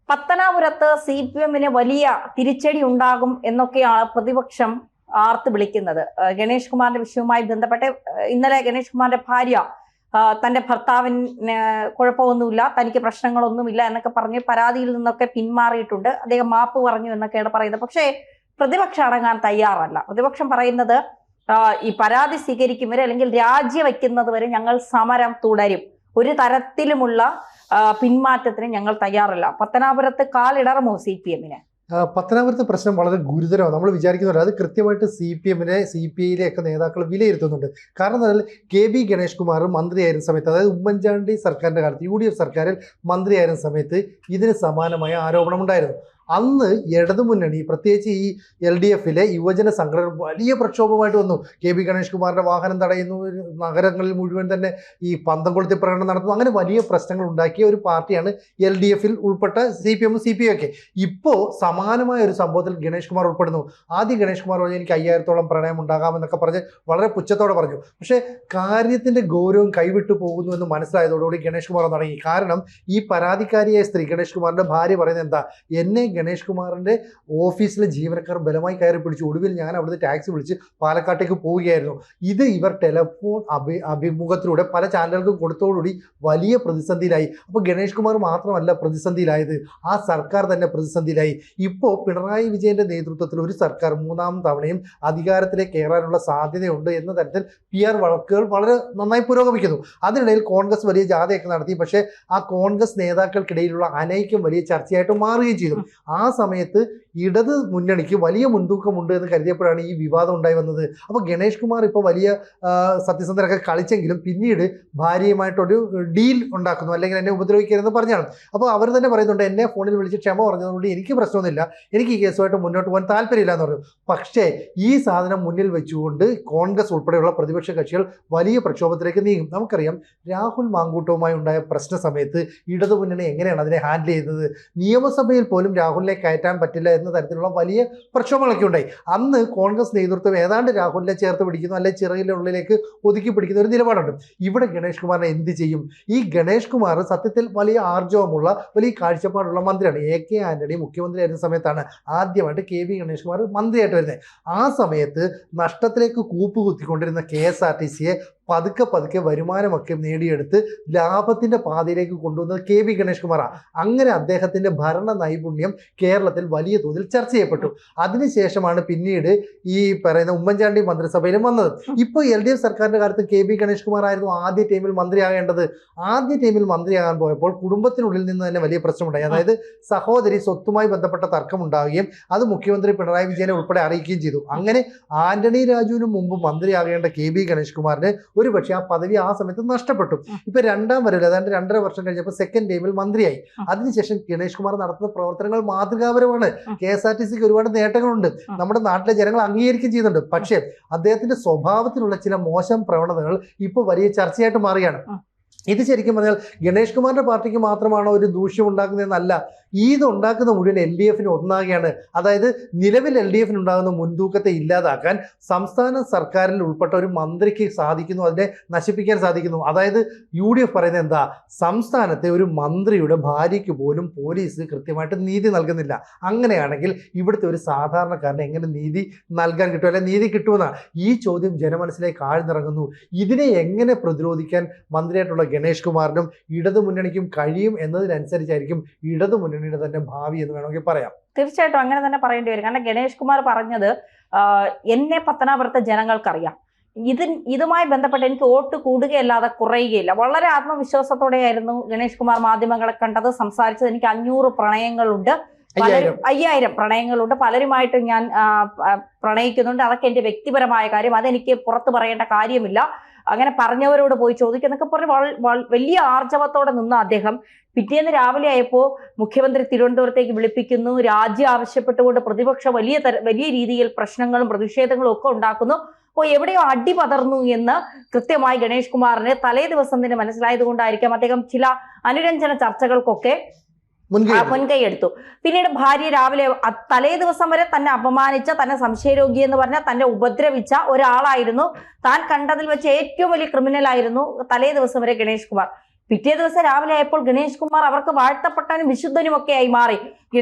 പത്തനാപുരത്ത് CPM-ന് വലിയ തിരിച്ചടി ഉണ്ടാകും എന്നൊക്കെയാണ് പ്രതിപക്ഷം ആർത്ത് വിളിക്കുന്നത്. ഗണേഷ് കുമാറിന്റെ വിഷയവുമായി ബന്ധപ്പെട്ട് ഇന്നലെ ഗണേഷ് കുമാറിന്റെ ഭാര്യ തന്റെ ഭർത്താവിന് കുഴപ്പമൊന്നുമില്ല, തനിക്ക് പ്രശ്നങ്ങളൊന്നുമില്ല എന്നൊക്കെ പറഞ്ഞ് പരാതിയിൽ നിന്നൊക്കെ പിന്മാറിയിട്ടുണ്ട്. അദ്ദേഹം മാപ്പ് പറഞ്ഞു എന്നൊക്കെയാണ് പറയുന്നത്. പക്ഷേ പ്രതിപക്ഷം അടങ്ങാൻ തയ്യാറല്ല. പ്രതിപക്ഷം പറയുന്നത് ഈ പരാതി സ്വീകരിക്കും വരെ അല്ലെങ്കിൽ രാജിവെക്കുന്നത് വരെ ഞങ്ങൾ സമരം തുടരും, ഒരു തരത്തിലുമുള്ള പിന്മാറ്റത്തിന് ഞങ്ങൾ തയ്യാറല്ല. പത്തനാപുരത്ത് കാലിടറുമോ CPM-ന്? പത്തനാപുരത്തെ പ്രശ്നം വളരെ ഗുരുതരമാണ്. നമ്മൾ വിചാരിക്കുന്നില്ല, അത് കൃത്യമായിട്ട് CPM-നെ CPI-ലെ ഒക്കെ നേതാക്കൾ വിലയിരുത്തുന്നുണ്ട്. കാരണം എന്താ പറഞ്ഞാൽ KB ഗണേഷ് കുമാർ മന്ത്രിയായിരുന്ന സമയത്ത്, അതായത് ഉമ്മൻചാണ്ടി സർക്കാരിൻ്റെ കാലത്ത് UDF സർക്കാരിൽ മന്ത്രിയായിരുന്ന സമയത്ത് ഇതിന് സമാനമായ ആരോപണമുണ്ടായിരുന്നു. അന്ന് ഇടതുമുന്നണി, പ്രത്യേകിച്ച് ഈ LDF-ലെ യുവജന സംഘടന വലിയ പ്രക്ഷോഭമായിട്ട് വന്നു. KB ഗണേഷ് കുമാറിന്റെ വാഹനം തടയുന്നു, നഗരങ്ങളിൽ മുഴുവൻ തന്നെ ഈ പന്തം കൊളുത്തി പ്രകടനം നടത്തുന്നു. അങ്ങനെ വലിയ പ്രശ്നങ്ങൾ ഉണ്ടാക്കിയ ഒരു പാർട്ടിയാണ് LDF-ൽ ഉൾപ്പെട്ട CPM CPI ഒക്കെ. ഇപ്പോൾ സമാനമായ ഒരു സംഭവത്തിൽ ഗണേഷ് കുമാർ ഉൾപ്പെടുന്നു. ആദ്യം ഗണേഷ് കുമാർ പറഞ്ഞു എനിക്ക് 5000-ഓളം പ്രണയം ഉണ്ടാകാമെന്നൊക്കെ പറഞ്ഞ് വളരെ പുച്ഛത്തോടെ പറഞ്ഞു. പക്ഷേ കാര്യത്തിന്റെ ഗൗരവം കൈവിട്ടു പോകുന്നു എന്ന് മനസ്സിലായതോടുകൂടി ഗണേഷ് കുമാർ തുടങ്ങി. കാരണം ഈ പരാതിക്കാരിയായ സ്ത്രീ ഗണേഷ് കുമാറിന്റെ ഭാര്യ പറയുന്നത് എന്താ, എന്നെ ഗണേഷ് കുമാറിന്റെ ഓഫീസിലെ ജീവനക്കാർ ബലമായി കയറി പിടിച്ചു. ഒടുവിൽ ഞാൻ അവിടുത്തെ ടാക്സി വിളിച്ച് പാലക്കാട്ടേക്ക് പോവുകയായിരുന്നു. ഇത് ഇവർ ടെലിഫോൺ അഭിമുഖത്തിലൂടെ പല ചാനലുകൾക്കും കൊടുത്തോടുകൂടി വലിയ പ്രതിസന്ധിയിലായി. അപ്പോൾ ഗണേഷ് കുമാർ മാത്രമല്ല പ്രതിസന്ധിയിലായത്, ആ സർക്കാർ തന്നെ പ്രതിസന്ധിയിലായി. ഇപ്പോൾ പിണറായി വിജയന്റെ നേതൃത്വത്തിൽ ഒരു സർക്കാർ 3ാം തവണയും അധികാരത്തിലേക്ക് കയറാനുള്ള സാധ്യതയുണ്ട് എന്ന തരത്തിൽ PR വഴക്കുകൾ വളരെ നന്നായി പുരോഗമിക്കുന്നു. അതിനിടയിൽ കോൺഗ്രസ് വലിയ ജാഥയൊക്കെ നടത്തി. പക്ഷേ ആ കോൺഗ്രസ് നേതാക്കൾക്കിടയിലുള്ള അനൈക്യം വലിയ ചർച്ചയായിട്ട് മാറുകയും ചെയ്തു. ആ സമയത്ത് ഇടത് മുന്നണിക്ക് വലിയ മുൻതൂക്കമുണ്ട് എന്ന് കരുതിയപ്പോഴാണ് ഈ വിവാദം ഉണ്ടായി വന്നത്. അപ്പോൾ ഗണേഷ് കുമാർ ഇപ്പോൾ വലിയ സത്യസന്ധരൊക്കെ കളിച്ചെങ്കിലും പിന്നീട് ഭാര്യയുമായിട്ടൊരു ഡീൽ ഉണ്ടാക്കുന്നു, അല്ലെങ്കിൽ എന്നെ ഉപദ്രവിക്കരുതെന്ന് പറഞ്ഞാണ്. അപ്പോൾ അവർ തന്നെ പറയുന്നുണ്ട്, എന്നെ ഫോണിൽ വിളിച്ച് ക്ഷമ പറഞ്ഞതുകൊണ്ട് എനിക്ക് പ്രശ്നമൊന്നുമില്ല, എനിക്ക് ഈ കേസുമായിട്ട് മുന്നോട്ട് പോകാൻ താല്പര്യമില്ല എന്ന് പറഞ്ഞു. പക്ഷേ ഈ സാധനം മുന്നിൽ വെച്ചുകൊണ്ട് കോൺഗ്രസ് ഉൾപ്പെടെയുള്ള പ്രതിപക്ഷ കക്ഷികൾ വലിയ പ്രക്ഷോഭത്തിലേക്ക് നീങ്ങും. നമുക്കറിയാം രാഹുൽ മാങ്കൂട്ടവുമായി ഉണ്ടായ പ്രശ്ന സമയത്ത് ഇടതു മുന്നണി എങ്ങനെയാണ് അതിനെ ഹാൻഡിൽ ചെയ്തത്. നിയമസഭയിൽ പോലും രാഹുലിനെ കയറ്റാൻ പറ്റില്ല എന്ന തരത്തിലുള്ള വലിയ പ്രക്ഷോഭങ്ങളൊക്കെ ഉണ്ടായി. അന്ന് കോൺഗ്രസ് നേതൃത്വം ഏതാണ്ട് രാഹുലിനെ ചേർത്ത് പിടിക്കുന്നു, അല്ലെങ്കിൽ ചിറകിൻ്റെ ഉള്ളിലേക്ക് ഒതുക്കി പിടിക്കുന്ന ഒരു നിലപാടുണ്ട്. ഇവിടെ ഗണേഷ് കുമാറിനെ എന്ത് ചെയ്യും? ഈ ഗണേഷ് കുമാർ സത്യത്തിൽ വലിയ ആർജവമുള്ള വലിയ കാഴ്ചപ്പാടുള്ള മന്ത്രിയാണ്. AK ആന്റണി മുഖ്യമന്ത്രിയായിരുന്ന സമയത്താണ് ആദ്യമായിട്ട് KB ഗണേഷ് കുമാർ മന്ത്രിയായിട്ട് വരുന്നത്. ആ സമയത്ത് നഷ്ടത്തിലേക്ക് കൂപ്പുകുത്തിക്കൊണ്ടിരുന്ന KSRTC-യെ പതുക്കെ വരുമാനമൊക്കെ നേടിയെടുത്ത് ലാഭത്തിന്റെ പാതയിലേക്ക് കൊണ്ടുവന്നത് KB ഗണേഷ് കുമാറാണ്. അങ്ങനെ അദ്ദേഹത്തിന്റെ ഭരണ നൈപുണ്യം കേരളത്തിൽ വലിയ തോതിൽ ചർച്ച ചെയ്യപ്പെട്ടു. അതിനുശേഷമാണ് പിന്നീട് ഈ പറയുന്ന ഉമ്മൻചാണ്ടി മന്ത്രിസഭയിലും വന്നത്. ഇപ്പോൾ LDF സർക്കാരിന്റെ കാലത്ത് KB ഗണേഷ് കുമാർ ആയിരുന്നു ആദ്യ ടീമിൽ മന്ത്രിയാകേണ്ടത്. ആദ്യ ടീമിൽ മന്ത്രിയാകാൻ പോയപ്പോൾ കുടുംബത്തിനുള്ളിൽ നിന്ന് തന്നെ വലിയ പ്രശ്നമുണ്ടായി. അതായത് സഹോദരി സ്വത്തുമായി ബന്ധപ്പെട്ട തർക്കമുണ്ടാവുകയും അത് മുഖ്യമന്ത്രി പിണറായി വിജയനെ ഉൾപ്പെടെ അറിയിക്കുകയും ചെയ്തു. അങ്ങനെ ആന്റണി രാജുവിന് മുമ്പ് മന്ത്രിയാകേണ്ട KB ഗണേഷ് കുമാറിന് ഒരു പക്ഷേ ആ പദവി ആ സമയത്ത് നഷ്ടപ്പെട്ടു. ഇപ്പൊ 2ാം വരവിൽ, അതായത് 2.5 വർഷം കഴിഞ്ഞപ്പോൾ സെക്കൻഡ് ടൈമിൽ മന്ത്രിയായി. അതിനുശേഷം ഗണേഷ് കുമാർ നടത്തുന്ന പ്രവർത്തനങ്ങൾ മാതൃകാപരമാണ്. KSRTC-ക്ക് ഒരുപാട് നേട്ടങ്ങളുണ്ട്, നമ്മുടെ നാട്ടിലെ ജനങ്ങൾ അംഗീകരിക്കുകയും ചെയ്യുന്നുണ്ട്. പക്ഷേ അദ്ദേഹത്തിന്റെ സ്വഭാവത്തിലുള്ള ചില മോശം പ്രവണതകൾ ഇപ്പോൾ വലിയ ചർച്ചയായിട്ട് മാറുകയാണ്. ഇത് ശരിക്കും പറഞ്ഞാൽ ഗണേഷ് കുമാറിന്റെ പാർട്ടിക്ക് മാത്രമാണോ ഒരു ദൂഷ്യം ഉണ്ടാക്കുന്നതെന്നല്ല, ഇതുണ്ടാക്കുന്ന മുഴുവൻ LDF-ന് ഒന്നാകെയാണ്. അതായത് നിലവിൽ LDF-ന് ഉണ്ടാകുന്ന മുൻതൂക്കത്തെ ഇല്ലാതാക്കാൻ സംസ്ഥാന സർക്കാരിൽ ഉൾപ്പെട്ട ഒരു മന്ത്രിക്ക് സാധിക്കുന്നു, അതിനെ നശിപ്പിക്കാൻ സാധിക്കുന്നു. അതായത് UDF പറയുന്നത് എന്താ, സംസ്ഥാനത്തെ ഒരു മന്ത്രിയുടെ ഭാര്യയ്ക്ക് പോലും പോലീസ് കൃത്യമായിട്ട് നീതി നൽകുന്നില്ല. അങ്ങനെയാണെങ്കിൽ ഇവിടുത്തെ ഒരു സാധാരണക്കാരന് എങ്ങനെ നീതി നൽകാൻ കിട്ടും, അല്ലെങ്കിൽ നീതി കിട്ടുമെന്നാണ് ഈ ചോദ്യം ജനമനസ്സിലേക്ക് ആഴ്ന്നിറങ്ങുന്നു. ഇതിനെ എങ്ങനെ പ്രതിരോധിക്കാൻ മന്ത്രിയായിട്ടുള്ള ഗണേഷ് കുമാറിനും ഇടതു മുന്നണിക്കും കഴിയും എന്നതിനനുസരിച്ചായിരിക്കും ഇടതു മുന്നണിയുടെ തന്നെ ഭാവി എന്ന് വേണമെങ്കിൽ പറയാം. തീർച്ചയായിട്ടും അങ്ങനെ തന്നെ പറയേണ്ടി വരും. കാരണം ഗണേഷ് കുമാർ പറഞ്ഞത് എന്നെ പത്തനാപുരത്തെ ജനങ്ങൾക്കറിയാം, ഇതുമായി ബന്ധപ്പെട്ട് എനിക്ക് വോട്ട് കൂടുകയല്ലാതെ കുറയുകയില്ല. വളരെ ആത്മവിശ്വാസത്തോടെയായിരുന്നു ഗണേഷ് കുമാർ മാധ്യമങ്ങളെ കണ്ടത്, സംസാരിച്ചത്. എനിക്ക് 500 പ്രണയങ്ങളുണ്ട്, 5000 പ്രണയങ്ങളുണ്ട്, പലരുമായിട്ട് ഞാൻ പ്രണയിക്കുന്നുണ്ട്, അതൊക്കെ എൻ്റെ വ്യക്തിപരമായ കാര്യം, അതെനിക്ക് പുറത്ത് പറയേണ്ട കാര്യമില്ല, അങ്ങനെ പറഞ്ഞവരോട് പോയി ചോദിക്കുന്നൊക്കെ പറഞ്ഞ് വലിയ ആർജവത്തോടെ നിന്ന അദ്ദേഹം പിറ്റേന്ന് രാവിലെ ആയപ്പോൾ മുഖ്യമന്ത്രി തിരുവനന്തപുരത്തേക്ക് വിളിപ്പിക്കുന്നു, രാജി ആവശ്യപ്പെട്ടുകൊണ്ട് പ്രതിപക്ഷം വലിയ രീതിയിൽ പ്രശ്നങ്ങളും പ്രതിഷേധങ്ങളും ഒക്കെ ഉണ്ടാക്കുന്നു. അപ്പോൾ എവിടെയോ അടി പതർന്നു എന്ന് കൃത്യമായി ഗണേഷ് കുമാറിന് തലേ ദിവസം തന്നെ മനസ്സിലായത് കൊണ്ടായിരിക്കാം അദ്ദേഹം ചില അനുരഞ്ജന ചർച്ചകൾക്കൊക്കെ മുൻകൈ എടുത്തു. പിന്നീട് ഭാര്യ രാവിലെ തലേ ദിവസം വരെ തന്നെ അപമാനിച്ച, തന്നെ സംശയരോഗി എന്ന് പറഞ്ഞ, തന്നെ ഉപദ്രവിച്ച ഒരാളായിരുന്നു, താൻ കണ്ടതിൽ വെച്ച് ഏറ്റവും വലിയ ക്രിമിനൽ ആയിരുന്നു തലേ ദിവസം വരെ ഗണേഷ് കുമാർ. പിറ്റേ ദിവസം രാവിലെ ആയപ്പോൾ ഗണേഷ് കുമാർ അവർക്ക് വാഴ്ത്തപ്പെട്ടവനും വിശുദ്ധനും ഒക്കെ ആയി മാറി.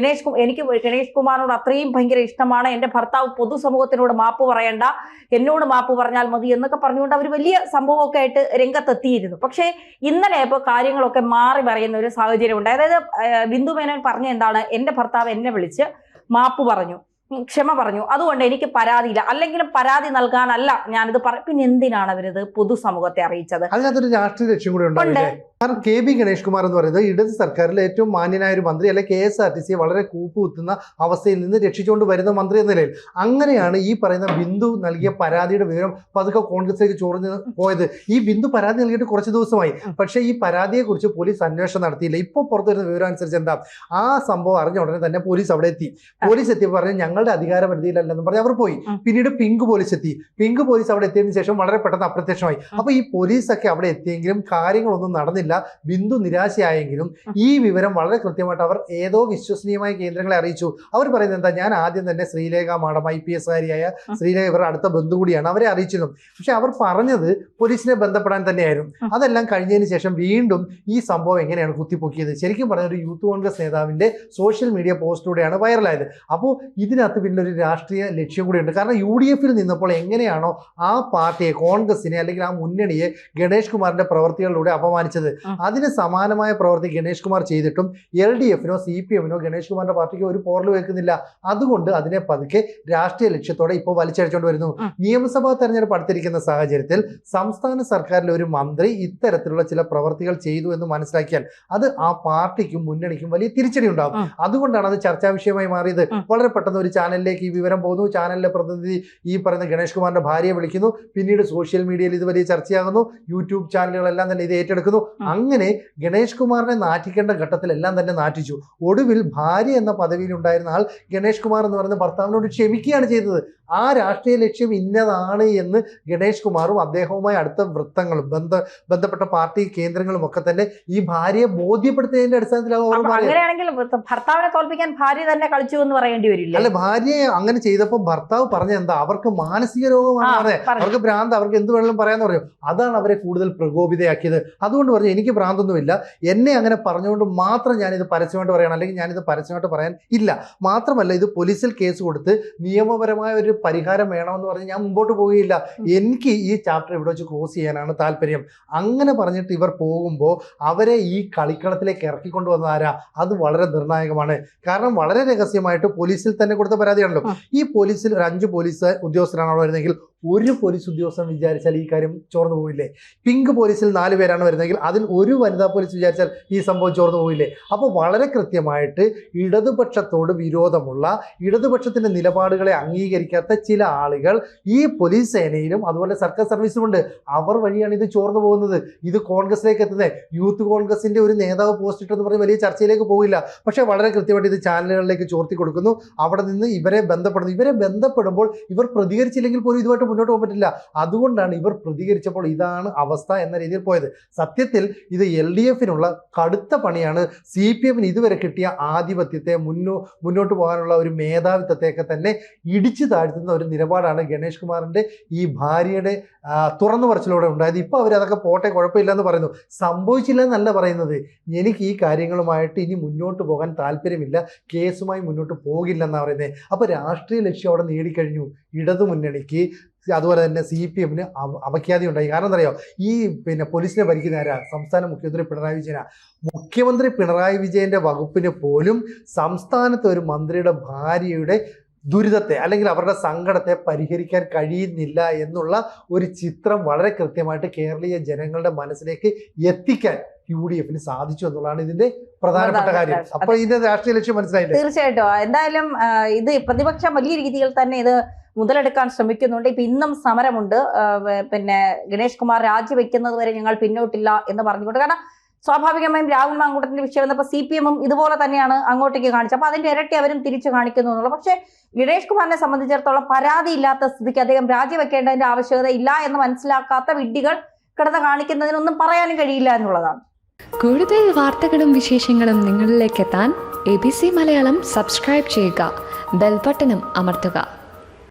എനിക്ക് ഗണേഷ് കുമാറിനോട് അത്രയും ഭയങ്കര ഇഷ്ടമാണ്, എന്റെ ഭർത്താവ് പൊതുസമൂഹത്തിനോട് മാപ്പ് പറയണ്ട, എന്നോട് മാപ്പ് പറഞ്ഞാൽ മതി എന്നൊക്കെ പറഞ്ഞുകൊണ്ട് അവർ വലിയ സംഭവമൊക്കെ ആയിട്ട് രംഗത്തെത്തിയിരുന്നു. പക്ഷേ ഇന്നലെ ഇപ്പോൾ കാര്യങ്ങളൊക്കെ മാറി പറയുന്ന ഒരു സാഹചര്യം ഉണ്ട്. അതായത് ബിന്ദു മേനോൻ പറഞ്ഞ എന്താണ്, എന്റെ ഭർത്താവ് എന്നെ വിളിച്ച് മാപ്പ് പറഞ്ഞു, ക്ഷമ പറഞ്ഞു, അതുകൊണ്ട് എനിക്ക് പരാതിയില്ല, അല്ലെങ്കിലും പരാതി നൽകാനല്ല ഞാനിത് പിന്നെ എന്തിനാണ് അവരിത് പൊതുസമൂഹത്തെ അറിയിച്ചത്? അതിനകത്തൊരു രാഷ്ട്രീയ ലക്ഷ്യം കൂടി ഉണ്ടാവില്ലേ? കാരണം KB ഗണേഷ് കുമാർ എന്ന് പറയുന്നത് ഇടത് സർക്കാരിലെ ഏറ്റവും മാന്യനായ ഒരു മന്ത്രി, അല്ലെ KSRTC വളരെ കൂപ്പുകുത്തുന്ന അവസ്ഥയിൽ നിന്ന് രക്ഷിച്ചുകൊണ്ട് വരുന്ന മന്ത്രി എന്ന നിലയിൽ അങ്ങനെയാണ് ഈ പറയുന്ന ബിന്ദു നൽകിയ പരാതിയുടെ വിവരം പതുക്കെ കോൺഗ്രസിലേക്ക് ചോർന്ന് പോയത്. ഈ ബിന്ദു പരാതി നൽകിയിട്ട് കുറച്ച് ദിവസമായി, പക്ഷേ ഈ പരാതിയെക്കുറിച്ച് പോലീസ് അന്വേഷണം നടത്തിയില്ല. ഇപ്പോൾ പുറത്തു വരുന്ന വിവരം അനുസരിച്ച് എന്താ, ആ സംഭവം അറിഞ്ഞ ഉടനെ തന്നെ പോലീസ് അവിടെ എത്തി. പോലീസ് എത്തിയപ്പോൾ പറഞ്ഞു ഞങ്ങളുടെ അധികാര പരിധിയിലല്ലെന്ന് പറഞ്ഞ് അവർ പോയി. പിന്നീട് പിങ്ക് പോലീസ് എത്തി. പിങ്ക് പോലീസ് അവിടെ എത്തിയതിനു ശേഷം വളരെ പെട്ടെന്ന് അപ്രത്യക്ഷമായി. അപ്പൊ ഈ പോലീസൊക്കെ അവിടെ എത്തിയെങ്കിലും കാര്യങ്ങളൊന്നും നടന്നില്ല. ബിന്ദു നിരാശയായെങ്കിലും ഈ വിവരം വളരെ കൃത്യമായിട്ട് അവർ ഏതോ വിശ്വസനീയമായ കേന്ദ്രങ്ങളെ അറിയിച്ചു. അവർ പറയുന്നത് എന്താ, ഞാൻ ആദ്യം തന്നെ ശ്രീലേഖ മാഡം IPS കാരിയായ ശ്രീലേഖ ഇവരുടെ അടുത്ത ബന്ധു കൂടിയാണ്, അവരെ അറിയിച്ചിരുന്നു. പക്ഷെ അവർ പറഞ്ഞത് പോലീസിനെ ബന്ധപ്പെടാൻ തന്നെയായിരുന്നു. അതെല്ലാം കഴിഞ്ഞതിന് ശേഷം വീണ്ടും ഈ സംഭവം എങ്ങനെയാണ് കുത്തിപ്പൊക്കിയത്? ശരിക്കും പറഞ്ഞ ഒരു യൂത്ത് കോൺഗ്രസ് നേതാവിന്റെ സോഷ്യൽ മീഡിയ പോസ്റ്റിലൂടെയാണ് വൈറലായത്. അപ്പോൾ ഇതിനകത്ത് പിന്നെ ഒരു രാഷ്ട്രീയ ലക്ഷ്യം കൂടിയുണ്ട്. കാരണം UDF നിന്നപ്പോൾ എങ്ങനെയാണോ ആ പാർട്ടിയെ, കോൺഗ്രസിനെ അല്ലെങ്കിൽ ആ മുന്നണിയെ ഗണേഷ് കുമാറിന്റെ പ്രവർത്തികളിലൂടെ അപമാനിച്ചത്, അതിന് സമാനമായ പ്രവൃത്തി ഗണേഷ് കുമാർ ചെയ്തിട്ടും LDF-നോ CPM-നോ ഗണേഷ് കുമാറിന്റെ പാർട്ടിക്ക് ഒരു പോറൽ വെക്കുന്നില്ല. അതുകൊണ്ട് അതിനെ പതുക്കെ രാഷ്ട്രീയ ലക്ഷ്യത്തോടെ ഇപ്പോൾ വലിച്ചഴിച്ചുകൊണ്ട് വരുന്നു. നിയമസഭാ തെരഞ്ഞെടുപ്പ് അടുത്തിരിക്കുന്ന സാഹചര്യത്തിൽ സംസ്ഥാന സർക്കാരിലെ ഒരു മന്ത്രി ഇത്തരത്തിലുള്ള ചില പ്രവർത്തികൾ ചെയ്തു എന്ന് മനസ്സിലാക്കിയാൽ അത് ആ പാർട്ടിക്കും മുന്നണിക്കും വലിയ തിരിച്ചടി ഉണ്ടാകും. അതുകൊണ്ടാണ് അത് ചർച്ചാ വിഷയമായി മാറിയത്. വളരെ പെട്ടെന്ന് ഒരു ചാനലിലേക്ക് ഈ വിവരം പോകുന്നു. ചാനലിലെ പ്രതിനിധി ഈ പറയുന്ന ഗണേഷ് കുമാറിന്റെ ഭാര്യയെ വിളിക്കുന്നു. പിന്നീട് സോഷ്യൽ മീഡിയയിൽ ഇത് വലിയ ചർച്ചയാകുന്നു. യൂട്യൂബ് ചാനലുകളെല്ലാം തന്നെ ഇത് ഏറ്റെടുക്കുന്നു. അങ്ങനെ ഗണേഷ് കുമാറിനെ നാറ്റിക്കേണ്ട ഘട്ടത്തിലെല്ലാം തന്നെ നാറ്റിച്ചു. ഒടുവിൽ ഭാര്യ എന്ന പദവിയിൽ ഉണ്ടായിരുന്ന ആൾ ഗണേഷ് കുമാർ എന്ന് പറയുന്ന ഭർത്താവിനോട് ക്ഷമിക്കുകയാണ് ചെയ്തത്. ആ രാഷ്ട്രീയ ലക്ഷ്യം ഇന്നതാണ് എന്ന് ഗണേഷ് കുമാറും അദ്ദേഹവുമായി അടുത്ത വൃത്തങ്ങളും ബന്ധപ്പെട്ട പാർട്ടി കേന്ദ്രങ്ങളും ഒക്കെ തന്നെ ഈ ഭാര്യയെ ബോധ്യപ്പെടുത്തിയതിന്റെ അടിസ്ഥാനത്തിലാണ്. അങ്ങനെയാണെങ്കിൽ ഭർത്താവിനെ തോൽപ്പിക്കാൻ ഭാര്യ തന്നെ കളിച്ചു എന്ന് പറയേണ്ടി വരില്ല. അല്ലെ, ഭാര്യയെ അങ്ങനെ ചെയ്തപ്പോൾ ഭർത്താവ് പറഞ്ഞ എന്താ, അവർക്ക് മാനസിക രോഗമാണ്, അവർക്ക് ഭ്രാന്ത്, അവർക്ക് എന്ത് വേണമെങ്കിലും പറയാന്ന് പറഞ്ഞു. അതാണ് അവരെ കൂടുതൽ പ്രകോപിതയാക്കിയത്. അതുകൊണ്ട് പറഞ്ഞു എനിക്ക് ഭ്രാന്തൊന്നുമില്ല, എന്നെ അങ്ങനെ പറഞ്ഞുകൊണ്ട് മാത്രം ഞാനിത് പരസ്യമായിട്ട് പറയണം, അല്ലെങ്കിൽ ഞാനിത് പരസ്യമായിട്ട് പറയാൻ ഇല്ല. മാത്രമല്ല ഇത് പോലീസിൽ കേസ് കൊടുത്ത് നിയമപരമായ ഒരു പരിഹാരം വേണമെന്ന് പറഞ്ഞ് ഞാൻ മുമ്പോട്ട് പോവുകയില്ല, എനിക്ക് ഈ ചാപ്റ്റർ ഇവിടെ വെച്ച് ക്ലോസ് ചെയ്യാനാണ് താല്പര്യം. അങ്ങനെ പറഞ്ഞിട്ട് ഇവർ പോകുമ്പോൾ അവരെ ഈ കളിക്കളത്തിലേക്ക് ഇറക്കിക്കൊണ്ടുവന്ന ആരാ, അത് വളരെ നിർണായകമാണ്. കാരണം വളരെ രഹസ്യമായിട്ട് പോലീസിൽ തന്നെ കൊടുത്ത പരാതിയാണല്ലോ. ഈ പോലീസിൽ ഒരു 5 പോലീസ് ഉദ്യോഗസ്ഥരാണ് വരുന്നതെങ്കിൽ ഒരു പോലീസ് ഉദ്യോഗസ്ഥൻ വിചാരിച്ചാൽ ഈ കാര്യം ചോർന്നു പോയില്ലേ? പിങ്ക് പോലീസിൽ 4 പേരാണ് വരുന്നതെങ്കിൽ അതിൽ ഒരു വനിതാ പോലീസ് വിചാരിച്ചാൽ ഈ സംഭവം ചോർന്നു പോയില്ലേ? അപ്പോൾ വളരെ കൃത്യമായിട്ട് ഇടതുപക്ഷത്തോട് വിരോധമുള്ള, ഇടതുപക്ഷത്തിന്റെ നിലപാടുകളെ അംഗീകരിക്കാത്ത ചില ആളുകൾ ഈ പോലീസ് സേനയിലും അതുപോലെ സർക്കാർ സർവീസിലുമുണ്ട്. അവർ വഴിയാണ് ഇത് ചോർന്നു പോകുന്നത്. ഇത് കോൺഗ്രസിലേക്ക് എത്തുന്നത്. യൂത്ത് കോൺഗ്രസിന്റെ ഒരു നേതാവ് പോസ്റ്റ് ഇട്ടെന്ന് പറഞ്ഞ് വലിയ ചർച്ചയിലേക്ക് പോകില്ല. പക്ഷേ വളരെ കൃത്യമായിട്ട് ഇത് ചാനലുകളിലേക്ക് ചോർത്തി കൊടുക്കുന്നു. അവിടെ നിന്ന് ഇവരെ ബന്ധപ്പെടുന്നു. ഇവരെ ബന്ധപ്പെടുമ്പോൾ ഇവർ പ്രതികരിച്ചില്ലെങ്കിൽ പോലും ഇതുമായിട്ട് മുന്നോട്ട് പോകാൻ പറ്റില്ല. അതുകൊണ്ടാണ് ഇവർ പ്രതികരിച്ചപ്പോൾ ഇതാണ് അവസ്ഥ എന്ന രീതിയിൽ പോയത്. സത്യത്തിൽ ഇത് LDF-നുള്ള കടുത്ത പണിയാണ്. CPM-ന് ഇതുവരെ കിട്ടിയ ആധിപത്യത്തെ, മുന്നോട്ട് പോകാനുള്ള ഒരു മേധാവിത്വത്തെയൊക്കെ തന്നെ ഇടിച്ചു താഴ്ത്തുന്ന ഒരു നിലപാടാണ് ഗണേഷ് കുമാറിന്റെ ഈ ഭാര്യയുടെ തുറന്നു പറച്ചിലൂടെ ഉണ്ടായത്. ഇപ്പോൾ അവരതൊക്കെ പോട്ടെ, കുഴപ്പമില്ലെന്ന് പറയുന്നു. സംഭവിച്ചില്ല എന്നല്ല പറയുന്നത്, എനിക്ക് ഈ കാര്യങ്ങളുമായിട്ട് ഇനി മുന്നോട്ട് പോകാൻ താല്പര്യമില്ല, കേസുമായി മുന്നോട്ട് പോകില്ലെന്നാണ് പറയുന്നത്. അപ്പോൾ രാഷ്ട്രീയ ലക്ഷ്യം അവിടെ നേടിക്കഴിഞ്ഞു. ഇടതു മുന്നണിക്ക് അതുപോലെ തന്നെ CPM-ന് അപഖ്യാതി ഉണ്ടായി. കാരണം എന്താ പറയുക, ഈ പോലീസിനെ ഭരിക്കുന്ന ആരാ? സംസ്ഥാന മുഖ്യമന്ത്രി പിണറായി വിജയനാ. മുഖ്യമന്ത്രി പിണറായി വിജയന്റെ വകുപ്പിന് പോലും സംസ്ഥാനത്തെ ഒരു മന്ത്രിയുടെ ഭാര്യയുടെ ദുരിതത്തെ അല്ലെങ്കിൽ അവരുടെ സങ്കടത്തെ പരിഹരിക്കാൻ കഴിയുന്നില്ല എന്നുള്ള ഒരു ചിത്രം വളരെ കൃത്യമായിട്ട് കേരളീയ ജനങ്ങളുടെ മനസ്സിലേക്ക് എത്തിക്കാൻ UDF-ന് സാധിച്ചു എന്നുള്ളതാണ് ഇതിന്റെ പ്രധാനപ്പെട്ട കാര്യം. അപ്പോൾ ഇതിന്റെ രാഷ്ട്രീയ ലക്ഷ്യം മനസ്സിലായില്ലേ? തീർച്ചയായിട്ടും. എന്തായാലും ഇത് പ്രതിപക്ഷം വലിയ രീതിയിൽ തന്നെ ഇത് മുതലെടുക്കാൻ ശ്രമിക്കുന്നുണ്ട്. ഇപ്പൊ ഇന്നും സമരമുണ്ട്. ഗണേഷ് കുമാർ രാജിവെക്കുന്നത് വരെ ഞങ്ങൾ പിന്നോട്ടില്ല എന്ന് പറഞ്ഞുകൊണ്ട്. കാരണം സ്വാഭാവികമായും രാഹുൽ മാങ്കൂട്ടത്തിന്റെ വിഷയം വന്നപ്പോൾ CPM-ഉം ഇതുപോലെ തന്നെയാണ് അങ്ങോട്ടേക്ക് കാണിച്ചത്. അപ്പൊ അതിന്റെ ഇരട്ടി അവരും തിരിച്ചു കാണിക്കുന്നു എന്നുള്ളത്. പക്ഷേ ഗണേഷ് കുമാറിനെ സംബന്ധിച്ചിടത്തോളം പരാതി ഇല്ലാത്ത സ്ഥിതിക്ക് അദ്ദേഹം രാജിവെക്കേണ്ടതിന്റെ ആവശ്യകത ഇല്ല എന്ന് മനസ്സിലാക്കാത്ത വിഡ്ഢികൾ കിടന്ന് കാണിക്കുന്നതിനൊന്നും പറയാനും കഴിയില്ല എന്നുള്ളതാണ്. കൂടുതൽ വാർത്തകളും വിശേഷങ്ങളും നിങ്ങളിലേക്ക് എത്താൻ ABC മലയാളം സബ്സ്ക്രൈബ് ചെയ്യുക, ബെൽ ബട്ടണും അമർത്തുക.